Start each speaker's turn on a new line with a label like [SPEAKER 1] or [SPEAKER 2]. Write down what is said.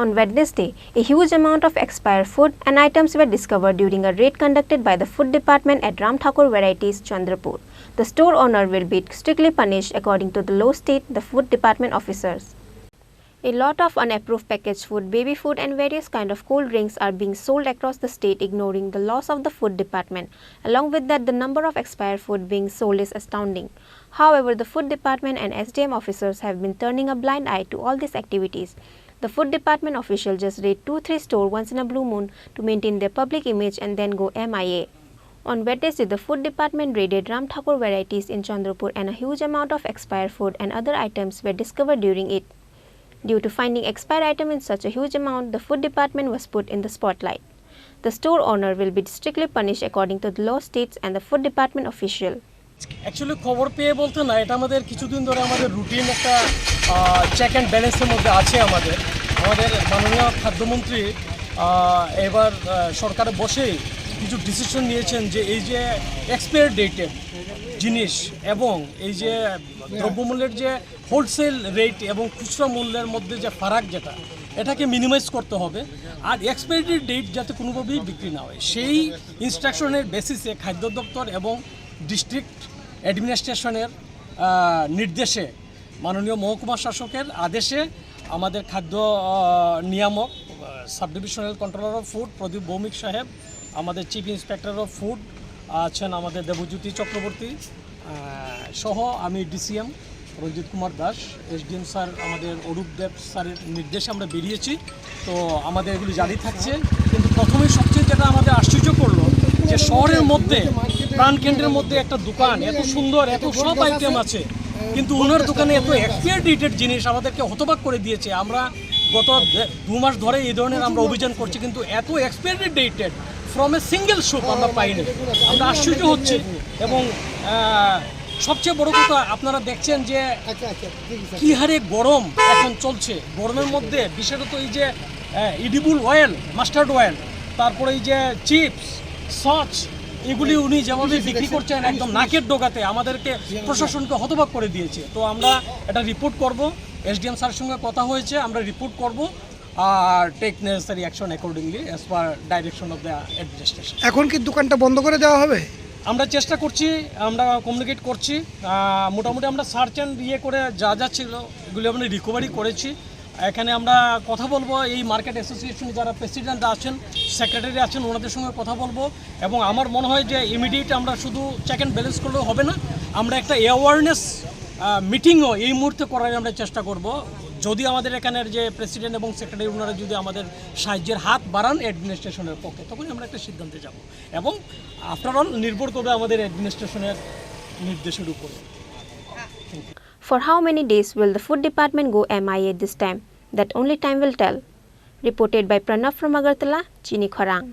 [SPEAKER 1] On Wednesday, a huge amount of expired food and items were discovered during a raid conducted by the Food Department at Ramthakur Varieties, Chandrapur. The store owner will be strictly punished according to the law, state the Food Department officers. A lot of unapproved packaged food, baby food and various kind of cold drinks are being sold across the state, ignoring the laws of the Food Department. Along with that, the number of expired food being sold is astounding. However, the Food Department and SDM officers have been turning a blind eye to all these activities. The Food Department officials just raid 2-3 stores once in a blue moon to maintain their public image and then go MIA. On Wednesday, the Food Department raided Ramthakur Varieties in Chandrapur and a huge amount of expired food and other items were discovered during it. Due to finding expired items in such a huge amount, the Food Department was put in the spotlight. The store owner will be strictly punished according to the law, states and the Food Department official.
[SPEAKER 2] Actually, খবর পেয়ে বলতে না, এটা আমাদের কিছুদিন ধরে আমাদের routine একটা চেক অ্যান্ড ব্যালেন্সের মধ্যে আছে। আমাদের মাননীয় খাদ্যমন্ত্রী এবার সরকারে বসে কিছু ডিসিশন নিয়েছেন যে এই যে এক্সপায়ার ডেটেড জিনিস এবং এই যে দ্রব্যমূল্যের যে হোলসেল রেট এবং খুচরা মূল্যের মধ্যে যে ফারাক যেটা, এটাকে মিনিমাইজ করতে হবে আর এক্সপায়ারি ডেট যাতে কোনোভাবেই বিক্রি না হয় সেই ইনস্ট্রাকশনের বেসিসে খাদ্য দপ্তর এবং ডিস্ট্রিক্ট অ্যাডমিনিস্ট্রেশনের নির্দেশে মাননীয় মহকুমা শাসকের আদেশে আমাদের খাদ্য নিয়ামক sub divisional controller of food Pradip Bhowmik সাহেব, আমাদের চিফ ইন্সপেক্টর অফ ফুড আছেন আমাদের দেবজ্যোতি চক্রবর্তী সহ আমি DCM Ranjit Kumar Das, SDM sir আমাদের অরূপ দেব স্যারের নির্দেশে আমরা বেরিয়েছি। তো আমাদের এগুলি জারি থাকছে। কিন্তু প্রথমেই সবচেয়ে যেটা আমাদের আশ্চর্য করলো যে শহরের মধ্যে প্রাণকেন্দ্রের মধ্যে একটা দোকান এত সুন্দর, এত সব আইটেম আছে, কিন্তু ওনার দোকানে এত এক্সপায়ার ডেটেড জিনিস আমাদেরকে হতবাক করে দিয়েছে। আমরা গত 2 মাস ধরে এই ধরনের আমরা অভিযান করছি, কিন্তু এত expire dated from a single shop আমরা পাইনি। আমরা আশ্চর্য হচ্ছে। এবং সবচেয়ে বড় কথা আপনারা দেখছেন যে কী হারে গরম এখন চলছে। গরমের মধ্যে বিশেষত এই যে ইডিবল অয়েল, মাস্টার্ড অয়েল, তারপরে এই যে চিপস, সস, এগুলি উনি যেভাবে বিক্রি করছেন একদম নাকের ডোকাতে আমাদেরকে প্রশাসনকে হতবাক করে দিয়েছে। তো আমরা এটা রিপোর্ট করব, এসডিএম স্যারের সঙ্গে কথা হয়েছে, আমরা রিপোর্ট করব আর take necessary action accordingly as per direction of the administration.
[SPEAKER 3] এখন কি দোকানটা বন্ধ করে দেওয়া হবে?
[SPEAKER 2] আমরা চেষ্টা করছি, আমরা কমিউনিকেট করছি। মোটামুটি আমরা সার্চ অ্যান্ড করে যা ছিল এগুলি আমরা রিকভারি করেছি। এখানে আমরা কথা বলবো এই মার্কেট অ্যাসোসিয়েশন যারা প্রেসিডেন্ট আছেন, সেক্রেটারি আছেন, ওনাদের সঙ্গে কথা বলবো। এবং আমার মনে হয় যে ইমিডিয়েট আমরা শুধু চেক অ্যান্ড ব্যালেন্স করলেও হবে না, আমরা একটা অ্যাওয়ারনেস মিটিংও এই মুহূর্তে করার আমরা চেষ্টা করব। যদি আমাদের এখানের যে প্রেসিডেন্ট এবং সেক্রেটারি ওনারা যদি আমাদের সাহায্যের হাত বাড়ান অ্যাডমিনিস্ট্রেশনের পক্ষে, তখনই আমরা একটা সিদ্ধান্তে যাব। এবং আফটার অল নির্ভর করবে আমাদের অ্যাডমিনিস্ট্রেশনের নির্দেশের উপরে।
[SPEAKER 1] For how many days will the Food Department go MIA this time? That only time will tell. Reported by Pranav from Agartala, Chini, Khorang.